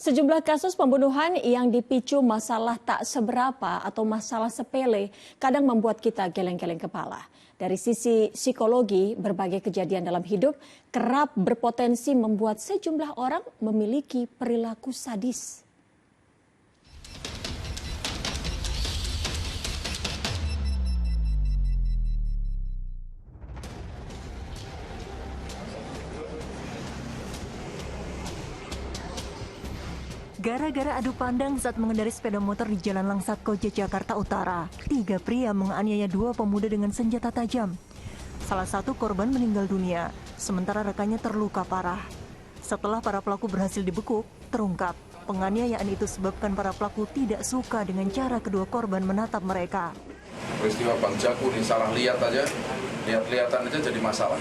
Sejumlah kasus pembunuhan yang dipicu masalah tak seberapa atau masalah sepele kadang membuat kita geleng-geleng kepala. Dari sisi psikologi, berbagai kejadian dalam hidup kerap berpotensi membuat sejumlah orang memiliki perilaku sadis. Gara-gara adu pandang saat mengendari sepeda motor di Jalan Langsat Koja, Jakarta Utara, 3 pria menganiaya 2 pemuda dengan senjata tajam. Salah satu korban meninggal dunia, sementara rekannya terluka parah. Setelah para pelaku berhasil dibekuk, terungkap penganiayaan itu sebabkan para pelaku tidak suka dengan cara kedua korban menatap mereka. Peristiwa Bang Jaku ini salah lihat aja, lihat-lihatan aja jadi masalah.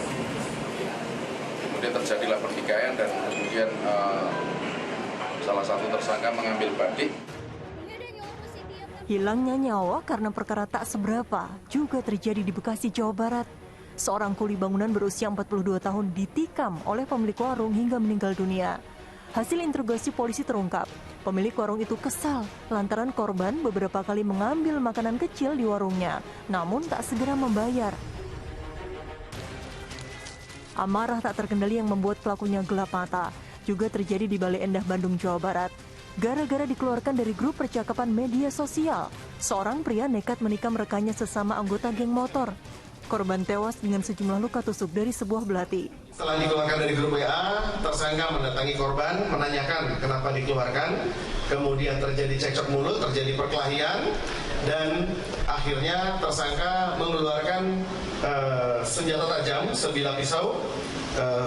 Kemudian terjadilah pertikaian dan kemudian salah satu tersangka mengambil badik. Hilangnya nyawa karena perkara tak seberapa juga terjadi di Bekasi, Jawa Barat. Seorang kuli bangunan berusia 42 tahun ditikam oleh pemilik warung hingga meninggal dunia. Hasil interogasi polisi terungkap, pemilik warung itu kesal lantaran korban beberapa kali mengambil makanan kecil di warungnya, namun tak segera membayar. Amarah tak terkendali yang membuat pelakunya gelap mata juga terjadi di Bale Endah, Bandung, Jawa Barat. Gara-gara dikeluarkan dari grup percakapan media sosial, seorang pria nekat menikam rekannya sesama anggota geng motor. Korban tewas dengan sejumlah luka tusuk dari sebuah belati. Setelah dikeluarkan dari grup WA, tersangka mendatangi korban, menanyakan kenapa dikeluarkan. Kemudian terjadi cekcok mulut, terjadi perkelahian, dan akhirnya tersangka mengeluarkan senjata tajam, sebilah pisau,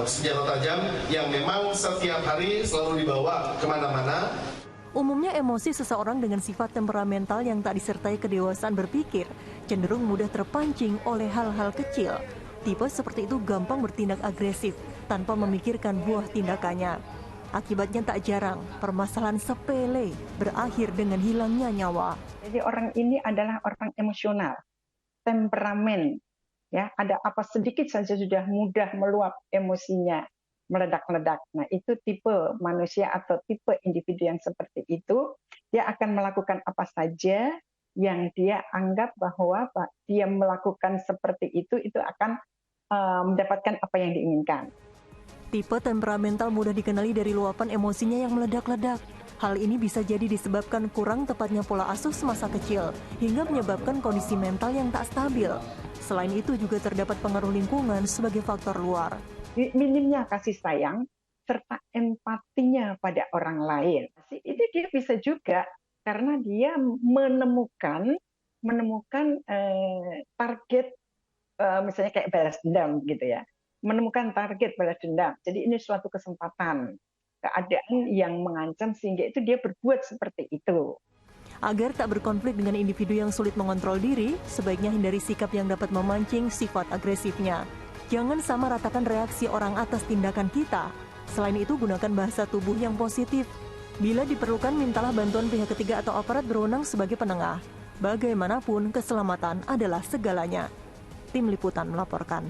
senjata tajam yang memang setiap hari selalu dibawa kemana-mana. Umumnya emosi seseorang dengan sifat temperamental yang tak disertai kedewasaan berpikir cenderung mudah terpancing oleh hal-hal kecil. Tipe seperti itu gampang bertindak agresif tanpa memikirkan buah tindakannya. Akibatnya tak jarang permasalahan sepele berakhir dengan hilangnya nyawa. Jadi orang ini adalah orang emosional, temperamen. Ya, ada apa sedikit saja sudah mudah meluap emosinya, meledak-ledak. Nah, itu tipe manusia atau tipe individu yang seperti itu, dia akan melakukan apa saja yang dia anggap bahwa dia melakukan seperti itu akan mendapatkan apa yang diinginkan. Tipe temperamental mudah dikenali dari luapan emosinya yang meledak-ledak. Hal ini bisa jadi disebabkan kurang tepatnya pola asuh semasa kecil, hingga menyebabkan kondisi mental yang tak stabil. Selain itu juga terdapat pengaruh lingkungan sebagai faktor luar. Minimnya kasih sayang serta empatinya pada orang lain. Itu dia bisa juga karena dia menemukan target, misalnya kayak balas dendam gitu ya. Menemukan target balas dendam. Jadi ini suatu kesempatan, keadaan yang mengancam sehingga itu dia berbuat seperti itu. Agar tak berkonflik dengan individu yang sulit mengontrol diri, sebaiknya hindari sikap yang dapat memancing sifat agresifnya. Jangan sama ratakan reaksi orang atas tindakan kita. Selain itu, gunakan bahasa tubuh yang positif. Bila diperlukan, mintalah bantuan pihak ketiga atau aparat berwenang sebagai penengah. Bagaimanapun, keselamatan adalah segalanya. Tim Liputan melaporkan.